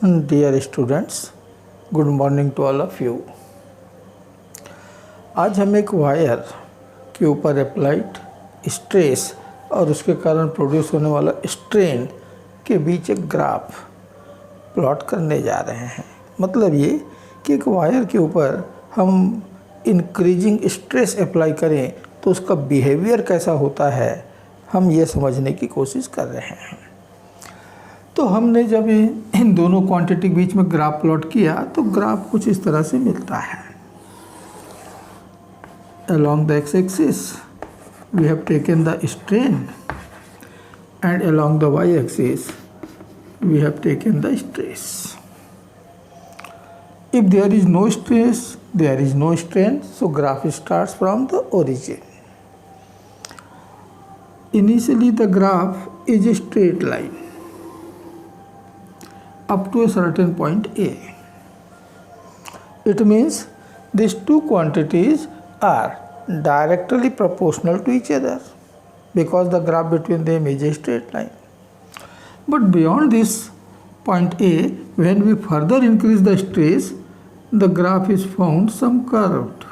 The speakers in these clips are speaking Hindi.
Dear students, good morning to all of you. आज हम एक वायर के ऊपर अप्लाइड स्ट्रेस और उसके कारण प्रोड्यूस होने वाला स्ट्रेन के बीच एक ग्राफ प्लॉट करने जा रहे हैं। मतलब ये कि एक वायर के ऊपर हम इंक्रीजिंग स्ट्रेस अप्लाई करें तो उसका बिहेवियर कैसा होता है, हम ये समझने की कोशिश कर रहे हैं। तो हमने जब इन दोनों क्वांटिटी के बीच में ग्राफ प्लॉट किया तो ग्राफ कुछ इस तरह से मिलता है। Along the x-axis we have taken the strain and along the y-axis we have taken the stress. If there is no stress, there is no strain, so graph starts from the origin. Initially the graph is a straight line up to a certain point A. It means these two quantities are directly proportional to each other because the graph between them is a straight line. But beyond this point A, when we further increase the stress, the graph is found some curved.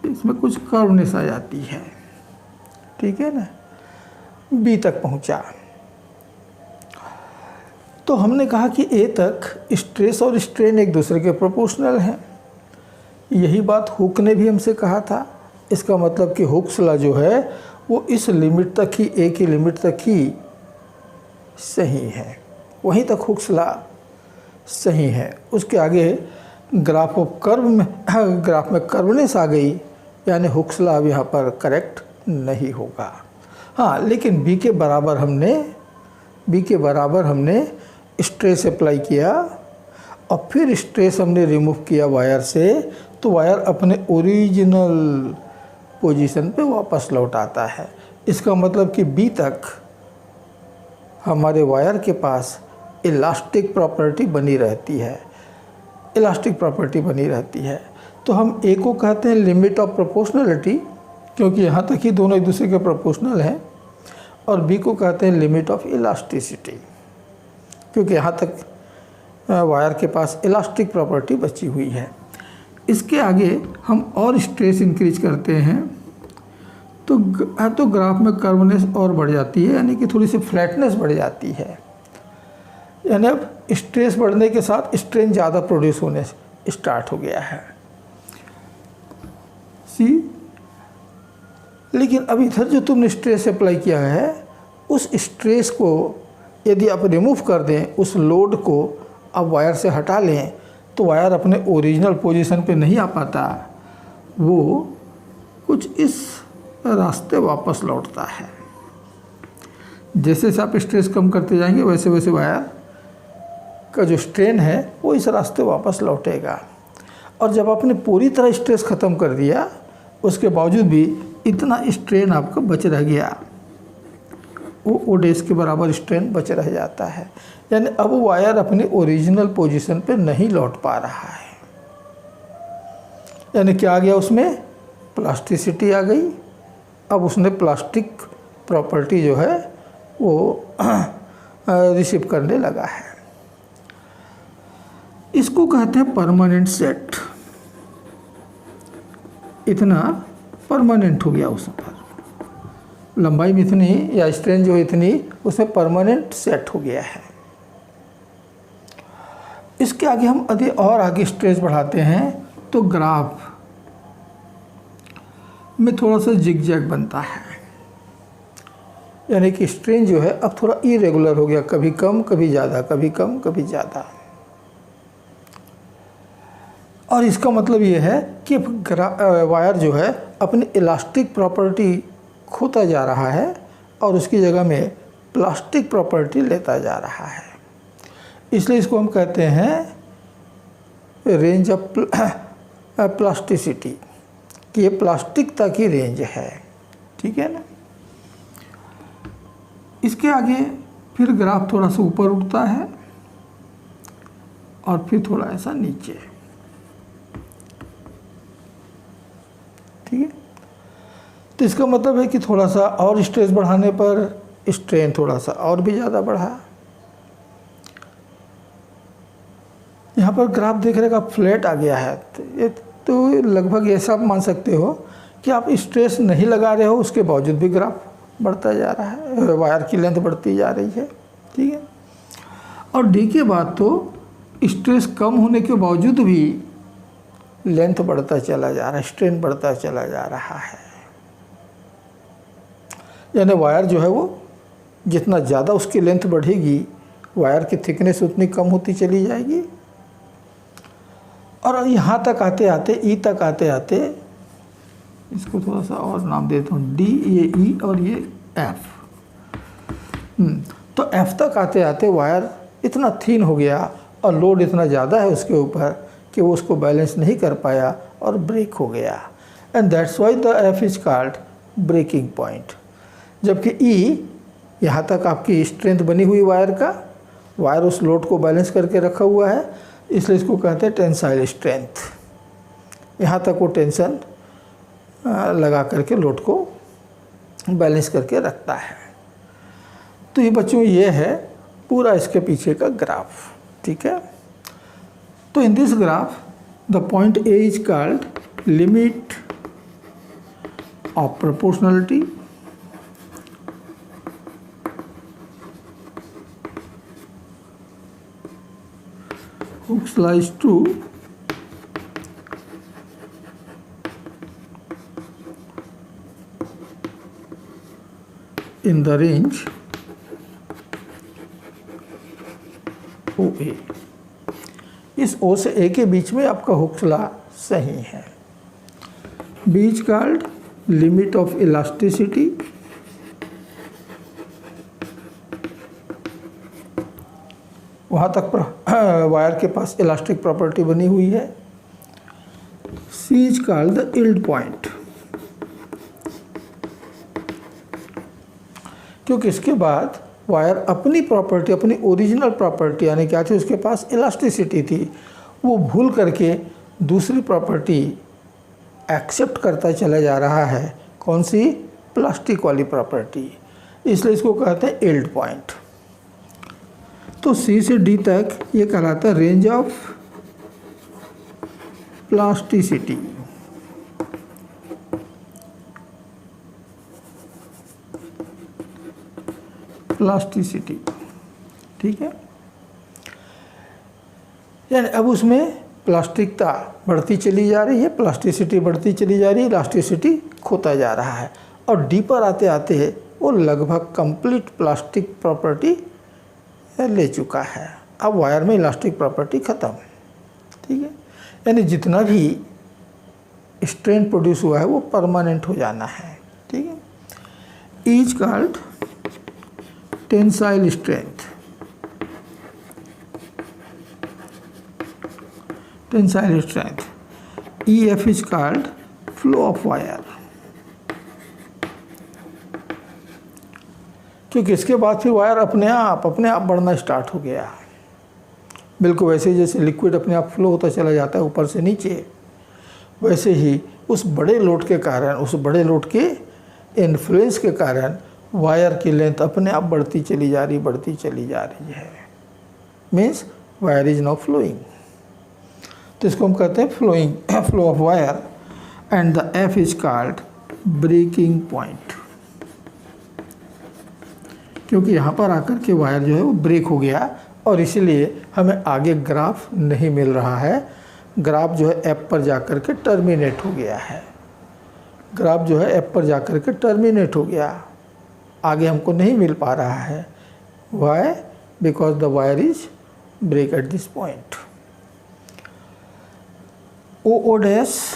इसमें कुछ कर्वनेस आ जाती है, ठीक है ना। B तक पहुंचा तो हमने कहा कि A तक स्ट्रेस और स्ट्रेन एक दूसरे के प्रोपोर्शनल हैं। यही बात हुक ने भी हमसे कहा था। इसका मतलब कि हुक्स लॉ जो है वो इस लिमिट तक ही, A की लिमिट तक ही सही है, वहीं तक हुक्स लॉ सही है। उसके आगे ग्राफ में कर्वनेस आ गई, यानी हुक्स लॉ अब यहाँ पर करेक्ट नहीं होगा। हाँ, लेकिन B के बराबर हमने स्ट्रेस अप्लाई किया और फिर स्ट्रेस हमने रिमूव किया वायर से, तो वायर अपने ओरिजिनल पोजीशन पे वापस लौट आता है। इसका मतलब कि B तक हमारे वायर के पास इलास्टिक प्रॉपर्टी बनी रहती है। तो हम A को कहते हैं लिमिट ऑफ प्रोपोर्शनलिटी, क्योंकि यहाँ तक ही दोनों एक दूसरे के प्रोपोर्शनल हैं, और B को कहते हैं लिमिट ऑफ इलास्टिसिटी, क्योंकि यहाँ तक वायर के पास इलास्टिक प्रॉपर्टी बची हुई है। इसके आगे हम और स्ट्रेस इंक्रीज करते हैं तो ग्राफ में कर्वनेस और बढ़ जाती है, यानी कि थोड़ी सी फ्लैटनेस बढ़ जाती है। यानी अब स्ट्रेस बढ़ने के साथ स्ट्रेन ज़्यादा प्रोड्यूस होने स्टार्ट हो गया है। लेकिन अब इधर जो तुमने स्ट्रेस अप्लाई किया है, उस स्ट्रेस को यदि आप रिमूव कर दें, उस लोड को आप वायर से हटा लें, तो वायर अपने ओरिजिनल पोजीशन पे नहीं आ पाता, वो कुछ इस रास्ते वापस लौटता है। जैसे जैसे आप स्ट्रेस कम करते जाएंगे वैसे वैसे वायर का जो स्ट्रेन है वो इस रास्ते वापस लौटेगा। और जब आपने पूरी तरह स्ट्रेस ख़त्म कर दिया, उसके बावजूद भी इतना स्ट्रेन आपका बच रह गया, वो ओडेस के बराबर स्ट्रेन बच रह जाता है। यानी अब वायर अपनी ओरिजिनल पोजीशन पे नहीं लौट पा रहा है। यानी क्या आ गया उसमें? प्लास्टिसिटी आ गई। अब उसने प्लास्टिक प्रॉपर्टी जो है वो रिसीव करने लगा है। इसको कहते हैं परमानेंट सेट। इतना परमानेंट हो गया उस पर, लंबाई में इतनी या स्ट्रेन जो इतनी, उसमें परमानेंट सेट हो गया है। इसके आगे हम यदि और आगे स्ट्रेस बढ़ाते हैं तो ग्राफ में थोड़ा सा जिगजैग बनता है, यानी कि स्ट्रेन जो है अब थोड़ा इरेगुलर हो गया, कभी कम कभी ज़्यादा, कभी कम कभी ज़्यादा। और इसका मतलब ये है कि वायर जो है अपनी इलास्टिक प्रॉपर्टी खोता जा रहा है और उसकी जगह में प्लास्टिक प्रॉपर्टी लेता जा रहा है। इसलिए इसको हम कहते हैं रेंज ऑफ प्लास्टिसिटी, कि ये प्लास्टिकता की रेंज है, ठीक है ना। इसके आगे फिर ग्राफ थोड़ा सा ऊपर उठता है और फिर थोड़ा ऐसा नीचे, ठीक है। तो इसका मतलब है कि थोड़ा सा और स्ट्रेस बढ़ाने पर स्ट्रेन थोड़ा सा और भी ज़्यादा बढ़ा। यहाँ पर ग्राफ देख रहे का फ्लैट आ गया है, तो लगभग ऐसा आप मान सकते हो कि आप स्ट्रेस नहीं लगा रहे हो, उसके बावजूद भी ग्राफ बढ़ता जा रहा है, वायर की लेंथ बढ़ती जा रही है। ठीक है। और डी के बाद तो स्ट्रेस कम होने के बावजूद भी लेंथ बढ़ता चला जा रहा है, स्ट्रेन बढ़ता चला जा रहा है। यानी वायर जो है वो जितना ज़्यादा उसकी लेंथ बढ़ेगी, वायर की थिकनेस उतनी कम होती चली जाएगी। और यहाँ तक आते आते ई तक आते आते, इसको थोड़ा सा और नाम देता हूँ, डी, ये ई और ये एफ। तो एफ तक आते आते वायर इतना थीन हो गया और लोड इतना ज़्यादा है उसके ऊपर कि वो उसको बैलेंस नहीं कर पाया और ब्रेक हो गया। And that's why the F is called breaking point. जबकि ई, यहाँ तक आपकी स्ट्रेंथ बनी हुई वायर का, वायर उस लोड को बैलेंस करके रखा हुआ है, इसलिए इसको कहते हैं टेंसाइल स्ट्रेंथ। यहाँ तक वो टेंशन लगा करके लोड को बैलेंस करके रखता है। तो ये बच्चों ये है पूरा इसके पीछे का ग्राफ। ठीक है। तो in this graph the point A is called limit of proportionality, hooks lies to in the range OA। इस O से A के बीच में आपका हुक्सला सही है। B is called limit of elasticity, वहाँ तक वायर के पास इलास्टिक प्रॉपर्टी बनी हुई है। C is called the yield point, क्योंकि इसके बाद वायर अपनी प्रॉपर्टी, अपनी ओरिजिनल प्रॉपर्टी, यानी क्या थी, उसके पास इलास्टिसिटी थी, वो भूल करके दूसरी प्रॉपर्टी एक्सेप्ट करता चला जा रहा है। कौन सी? प्लास्टिक वाली प्रॉपर्टी। इसलिए इसको कहते हैं यील्ड पॉइंट। तो सी से डी तक ये कहलाता है रेंज ऑफ प्लास्टिसिटी। प्लास्टिसिटी, ठीक है। यानी अब उसमें प्लास्टिकता बढ़ती चली जा रही है, प्लास्टिसिटी बढ़ती चली जा रही है, इलास्टिसिटी खोता जा रहा है। और डी पर आते आते वो लगभग कंप्लीट प्लास्टिक प्रॉपर्टी ले चुका है। अब वायर में इलास्टिक प्रॉपर्टी ख़त्म, ठीक है। यानी जितना भी स्ट्रेन प्रोड्यूस हुआ है वो परमानेंट हो जाना है, ठीक है। Is called tensile strength, tensile strength. E F is called flow of wire, क्योंकि इसके बाद फिर वायर अपने आप बढ़ना स्टार्ट हो गया। बिल्कुल वैसे जैसे लिक्विड अपने आप फ्लो होता चला जाता है ऊपर से नीचे, वैसे ही उस बड़े लोड के कारण, उस बड़े लोड के इन्फ्लुएंस के कारण वायर की लेंथ अपने आप बढ़ती चली जा रही है। Means wire is now flowing. तो इसको हम कहते हैं flowing, flow of wire. And the F is called breaking point, क्योंकि यहाँ पर आकर के वायर जो है वो ब्रेक हो गया और इसीलिए हमें आगे ग्राफ नहीं मिल रहा है। ग्राफ जो है एफ पर जाकर के टर्मिनेट हो गया है। ग्राफ जो है एफ पर जाकर के टर्मिनेट हो गया, आगे हमको नहीं मिल पा रहा है। Why? Because the wire is break at this point. O dash,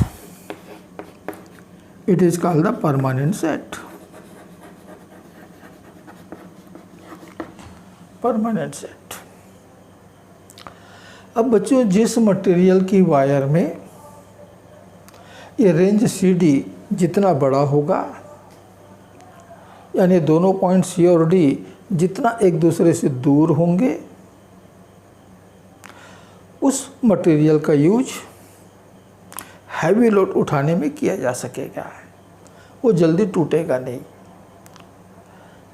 it is called the permanent set, permanent set. अब बच्चों जिस मटेरियल की वायर में ये रेंज सी डी जितना बड़ा होगा, यानी दोनों पॉइंट सी और डी जितना एक दूसरे से दूर होंगे, उस मटेरियल का यूज हैवी लोड उठाने में किया जा सकेगा, वो जल्दी टूटेगा नहीं।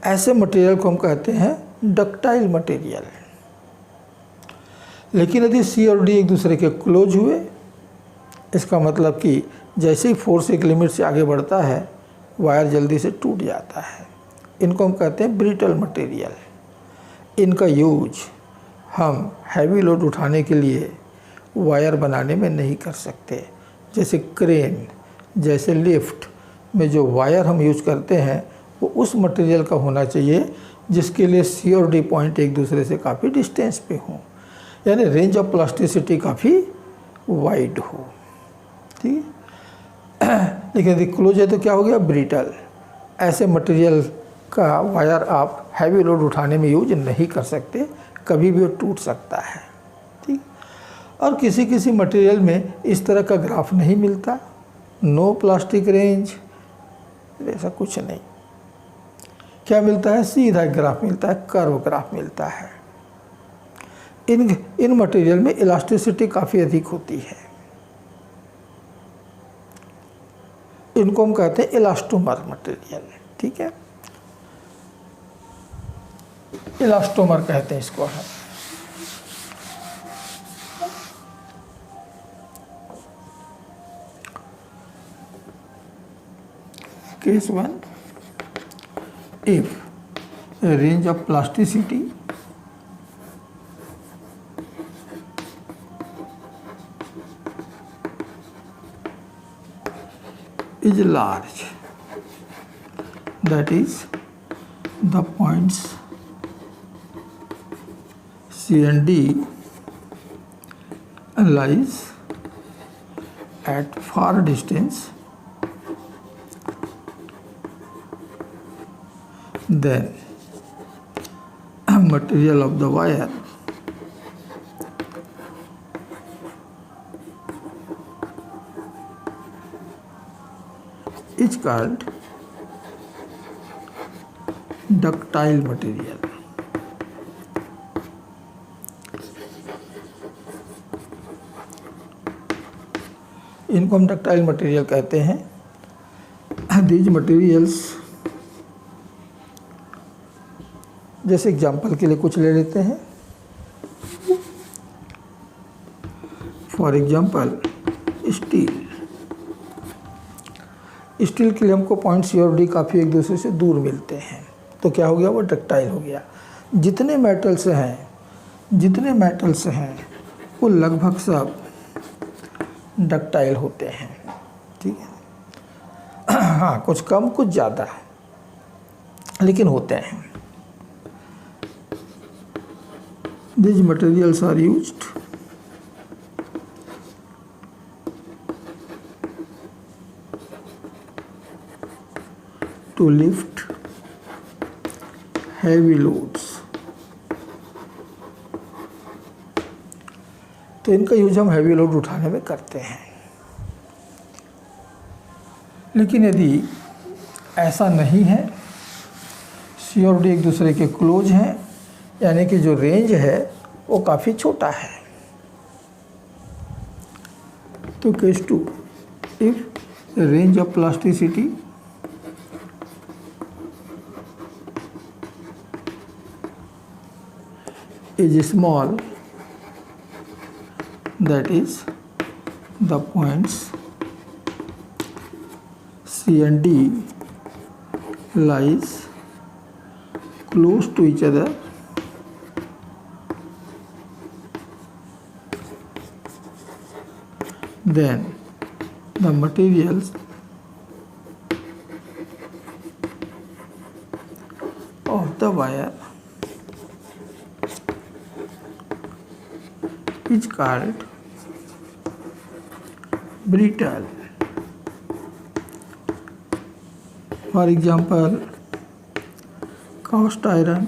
ऐसे मटेरियल को हम कहते हैं डक्टाइल मटेरियल। लेकिन यदि सी और डी एक दूसरे के क्लोज हुए, इसका मतलब कि जैसे ही फोर्स एक लिमिट से आगे बढ़ता है वायर जल्दी से टूट जाता है। इनको हम कहते हैं ब्रिटल मटेरियल। इनका यूज हम हैवी लोड उठाने के लिए वायर बनाने में नहीं कर सकते। जैसे क्रेन, जैसे लिफ्ट में जो वायर हम यूज करते हैं वो उस मटेरियल का होना चाहिए जिसके लिए सी और डी पॉइंट एक दूसरे से काफ़ी डिस्टेंस पे हों, यानी रेंज ऑफ प्लास्टिसिटी काफ़ी वाइड हो। ठीक है। लेकिन यदि क्लोज है तो क्या हो गया, ब्रिटल। ऐसे मटेरियल का वायर आप हैवी लोड उठाने में यूज नहीं कर सकते, कभी भी वो टूट सकता है। ठीक। और किसी किसी मटेरियल में इस तरह का ग्राफ नहीं मिलता, नो प्लास्टिक रेंज, ऐसा कुछ नहीं। क्या मिलता है, सीधा ग्राफ मिलता है, कर्व ग्राफ मिलता है। इन मटेरियल में इलास्टिसिटी काफ़ी अधिक होती है। इनको हम कहते हैं इलास्टोमर मटेरियल। ठीक है, इलास्टोमर कहते हैं इसको हम। Case 1, if range of plasticity is large, that is the points C and D lies at far distance, then material of the wire is called ductile material. इनको हम डक्टाइल मटेरियल कहते हैं। दीज मटेरियल्स, जैसे एग्जाम्पल के लिए कुछ ले लेते हैं। For example steel. स्टील के लिए हमको पॉइंट सी और डी काफ़ी एक दूसरे से दूर मिलते हैं, तो क्या हो गया, वो डक्टाइल हो गया। जितने मेटल्स हैं वो लगभग सब डक्टाइल होते हैं। ठीक है। हाँ, कुछ कम कुछ ज़्यादा, लेकिन होते हैं। These materials are used to lift heavy loads. तो इनका यूज हम हैवी लोड उठाने में करते हैं। लेकिन यदि ऐसा नहीं है, सी और डी एक दूसरे के क्लोज हैं, यानी कि जो रेंज है वो काफ़ी छोटा है, तो case 2, if range of plasticity is small, that is the points C and D lies close to each other, then the materials of the wire is called brittle. For example, cast iron,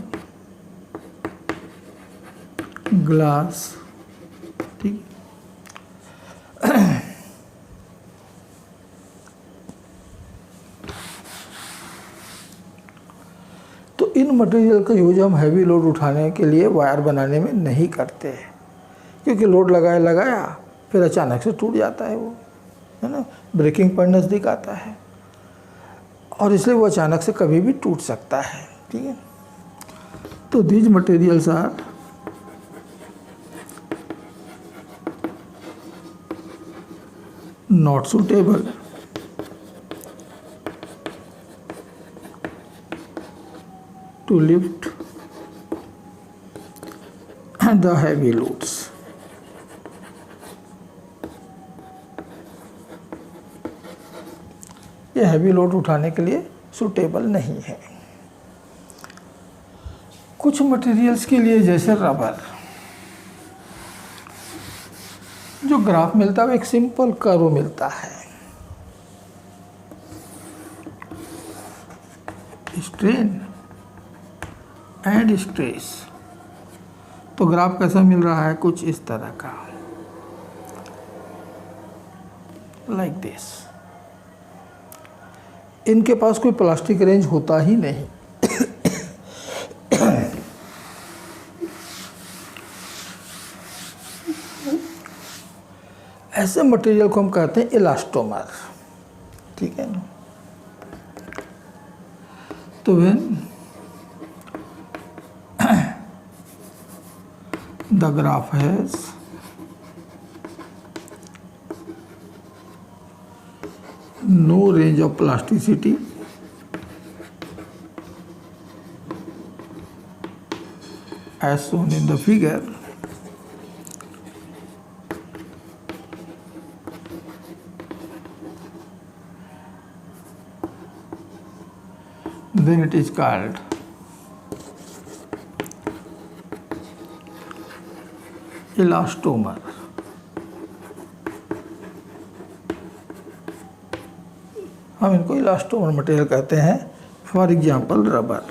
glass। ठीक। तो इन मटेरियल का यूज हम हैवी लोड उठाने के लिए वायर बनाने में नहीं करते हैं, क्योंकि लोड लगाया फिर अचानक से टूट जाता है, वो है ना, ब्रेकिंग पॉइंट नज़दीक आता है, और इसलिए वो अचानक से कभी भी टूट सकता है। ठीक है। तो these materials are not suitable to lift the heavy loads. ये हैवी लोड उठाने के लिए सूटेबल नहीं है। कुछ मटेरियल्स के लिए जैसे रबर, जो ग्राफ मिलता है वो एक सिंपल कर्व मिलता है, स्ट्रेन एंड स्ट्रेस। तो ग्राफ कैसा मिल रहा है, कुछ इस तरह का, लाइक दिस। इनके पास कोई प्लास्टिक रेंज होता ही नहीं। ऐसे मटेरियल को हम कहते हैं इलास्टोमर, ठीक है ना। तो when the graph has no range of plasticity as shown in the figure, then it is called elastomer. हम इनको इलास्टोमर मटेरियल कहते हैं। फॉर एग्जांपल रबर,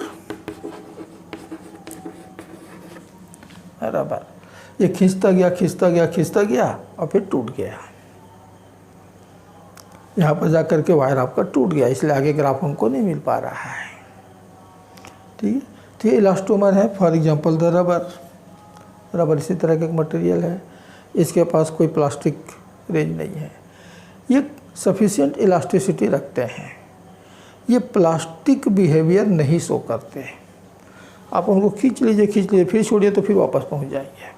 ये खींचता गया खींचता गया खींचता गया और फिर टूट गया। यहाँ पर जा कर के वायर आपका टूट गया, इसलिए आगे ग्राफ हमको नहीं मिल पा रहा है, ठीक है। तो ये इलास्टोमर है। फॉर एग्जांपल द रबर इसी तरह का एक मटेरियल है, इसके पास कोई प्लास्टिक रेंज नहीं है, ये सफिशिएंट इलास्टिसिटी रखते हैं, ये प्लास्टिक बिहेवियर नहीं शो करते। आप उनको खींच लीजिए फिर छोड़िए तो फिर वापस पहुंच जाएंगे,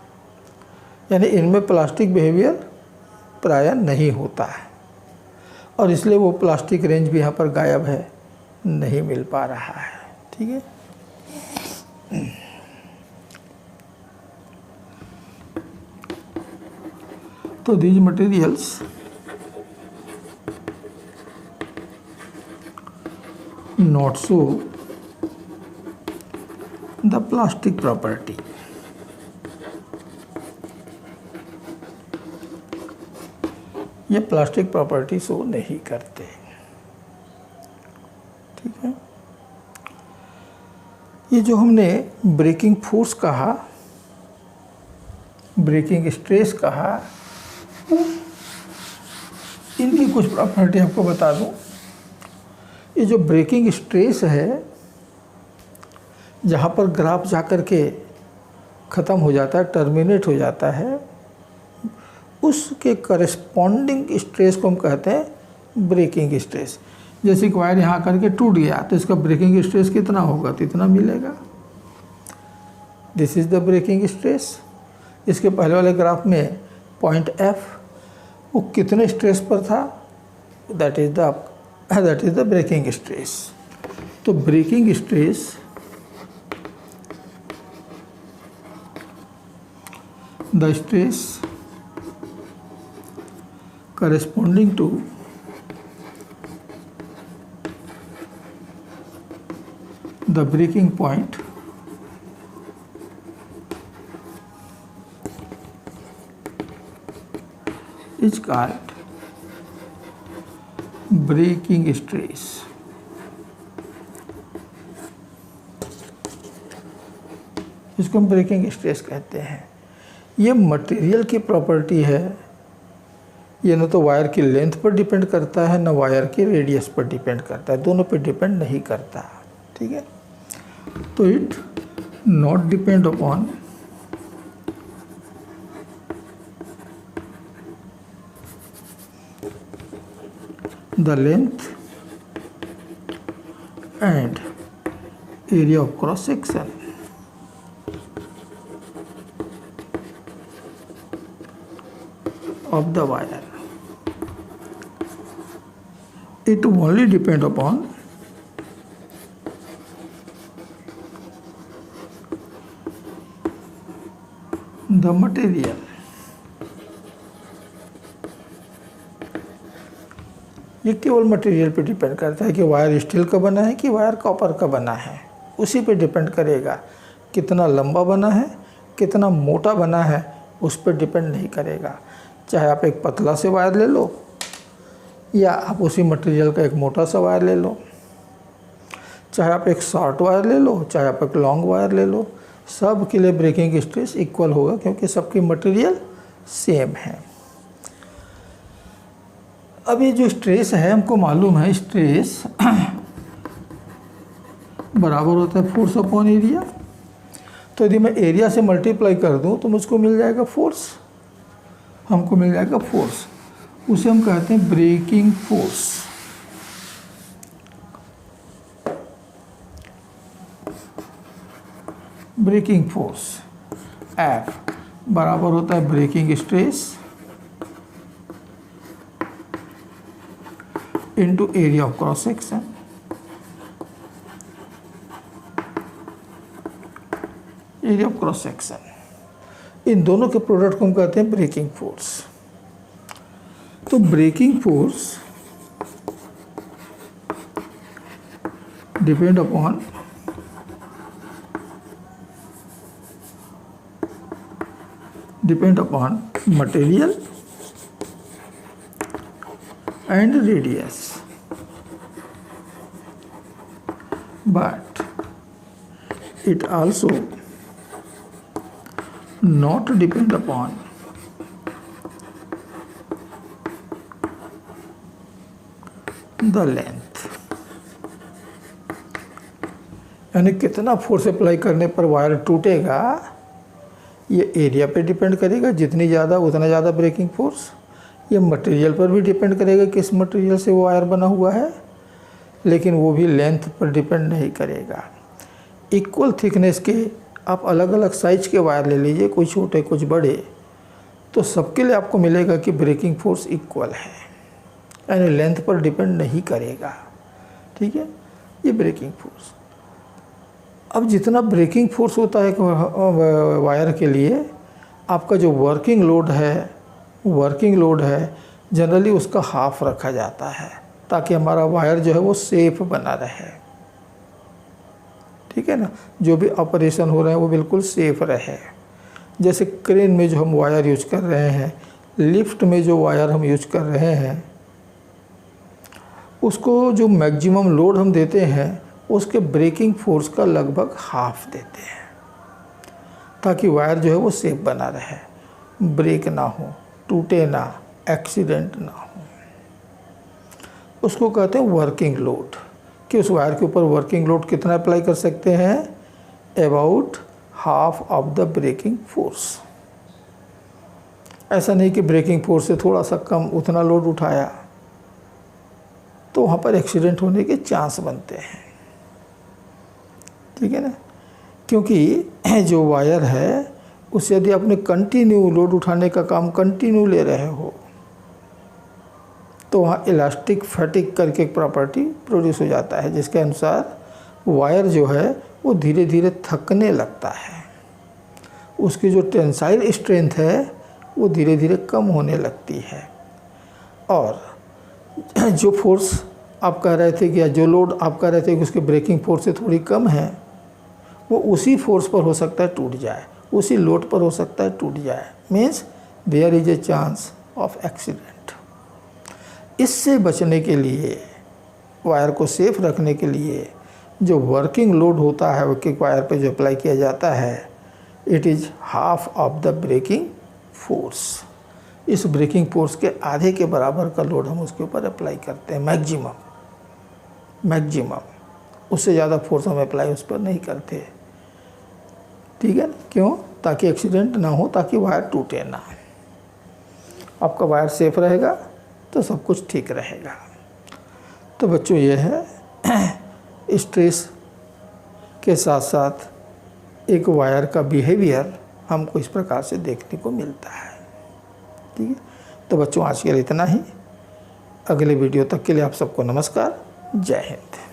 यानी इनमें प्लास्टिक बिहेवियर प्रायः नहीं होता है, और इसलिए वो प्लास्टिक रेंज भी यहाँ पर गायब है, नहीं मिल पा रहा है, ठीक है। तो these materials not show the plastic property. ये प्लास्टिक प्रॉपर्टी शो नहीं करते, ठीक है। ये जो हमने ब्रेकिंग फोर्स कहा, ब्रेकिंग स्ट्रेस कहा, इनकी कुछ प्रॉपर्टी आपको बता दूं। ये जो ब्रेकिंग स्ट्रेस है, जहाँ पर ग्राफ जाकर के ख़त्म हो जाता है, टर्मिनेट हो जाता है, उसके करस्पॉन्डिंग स्ट्रेस को हम कहते हैं ब्रेकिंग स्ट्रेस। जैसे कि वायर यहाँ करके टूट गया तो इसका ब्रेकिंग स्ट्रेस कितना होगा, तो इतना मिलेगा। This is the breaking stress. इसके पहले वाले ग्राफ में पॉइंट एफ वो कितने स्ट्रेस पर था, that is the breaking stress. तो breaking stress the stress corresponding to the breaking point is called breaking stress। इसको हम ब्रेकिंग स्ट्रेस कहते हैं। ये मटेरियल की प्रॉपर्टी है, ये न तो वायर की लेंथ पर डिपेंड करता है, न वायर की रेडियस पर डिपेंड करता है, दोनों पर डिपेंड नहीं करता, ठीक है। तो it not depend upon the length and area of cross section of the wire. it only depend upon the material. ये केवल मटेरियल पे डिपेंड करता है कि वायर स्टील का बना है कि वायर कॉपर का बना है, उसी पे डिपेंड करेगा। कितना लंबा बना है, कितना मोटा बना है, उस पर डिपेंड नहीं करेगा। चाहे आप एक पतला से वायर ले लो या आप उसी मटेरियल का एक मोटा सा वायर ले लो, चाहे आप एक शॉर्ट वायर ले लो, चाहे आप एक लॉन्ग वायर ले लो, सब के लिए ब्रेकिंग स्ट्रेस इक्वल होगा क्योंकि सबकी मटेरियल सेम है। अब ये जो स्ट्रेस है हमको मालूम है, स्ट्रेस बराबर होता है फोर्स अपॉन एरिया। तो यदि मैं एरिया से मल्टीप्लाई कर दूं तो मुझको मिल जाएगा फोर्स, हमको मिल जाएगा फोर्स। उसे हम कहते हैं breaking force. Breaking force F बराबर होता है breaking stress into area of cross section. Area of cross section, इन दोनों के प्रोडक्ट को हम कहते हैं ब्रेकिंग फोर्स। तो breaking force depend upon material and radius, but it also not depend upon the length। यानी कितना फोर्स अप्लाई करने पर वायर टूटेगा ये एरिया पे डिपेंड करेगा, जितनी ज़्यादा उतना ज़्यादा ब्रेकिंग फोर्स। ये मटेरियल पर भी डिपेंड करेगा किस मटेरियल से वो वायर बना हुआ है, लेकिन वो भी लेंथ पर डिपेंड नहीं करेगा। इक्वल थिकनेस के आप अलग अलग साइज के वायर ले लीजिए, कुछ छोटे कुछ बड़े, तो सबके लिए आपको मिलेगा कि ब्रेकिंग फोर्स इक्वल है, यानी लेंथ पर डिपेंड नहीं करेगा। ठीक है, ये ब्रेकिंग फोर्स। अब जितना ब्रेकिंग फोर्स होता है वायर के लिए, आपका जो वर्किंग लोड है जनरली उसका हाफ रखा जाता है ताकि हमारा वायर जो है वो सेफ बना रहे। ठीक है ना, जो भी ऑपरेशन हो रहे हैं वो बिल्कुल सेफ रहे। जैसे क्रेन में जो हम वायर यूज कर रहे हैं, लिफ्ट में जो वायर हम यूज कर रहे हैं, उसको जो मैक्सिमम लोड हम देते हैं उसके ब्रेकिंग फोर्स का लगभग हाफ देते हैं ताकि वायर जो है वो सेफ बना रहे, ब्रेक ना हो, टूटे ना, एक्सीडेंट ना हो। उसको कहते हैं वर्किंग लोड, कि उस वायर के ऊपर वर्किंग लोड कितना अप्लाई कर सकते हैं, about half of the breaking force. ऐसा नहीं कि ब्रेकिंग फोर्स से थोड़ा सा कम उतना लोड उठाया तो वहाँ पर एक्सीडेंट होने के चांस बनते हैं। ठीक है ना, क्योंकि जो वायर है उससे यदि आपने कंटिन्यू लोड उठाने का काम कंटिन्यू ले रहे हो तो वहाँ इलास्टिक फैटिक करके एक प्रॉपर्टी प्रोड्यूस हो जाता है, जिसके अनुसार वायर जो है वो धीरे धीरे थकने लगता है, उसकी जो टेंसाइल स्ट्रेंथ है वो धीरे धीरे कम होने लगती है। और जो फोर्स आप कह रहे थे कि या जो लोड आप कह रहे थे कि उसके ब्रेकिंग फोर्स से थोड़ी कम है, वो उसी फोर्स पर हो सकता है टूट जाए, उसी लोड पर हो सकता है टूट जाए। Means there is a chance of accident. इससे बचने के लिए, वायर को सेफ रखने के लिए जो वर्किंग लोड होता है वो किक वायर पे जो अप्लाई किया जाता है, it is half of the breaking force. इस ब्रेकिंग फोर्स के आधे के बराबर का लोड हम उसके ऊपर अप्लाई करते हैं, मैक्सिमम। उससे ज़्यादा फोर्स हम अप्लाई उस पर नहीं करते। ठीक है, क्यों? ताकि एक्सीडेंट ना हो, ताकि वायर टूटे ना। आपका वायर सेफ रहेगा तो सब कुछ ठीक रहेगा। तो बच्चों ये है स्ट्रेस के साथ साथ एक वायर का बिहेवियर हमको इस प्रकार से देखने को मिलता है। ठीक है, तो बच्चों आज के लिए इतना ही। अगले वीडियो तक के लिए आप सबको नमस्कार, जय हिंद।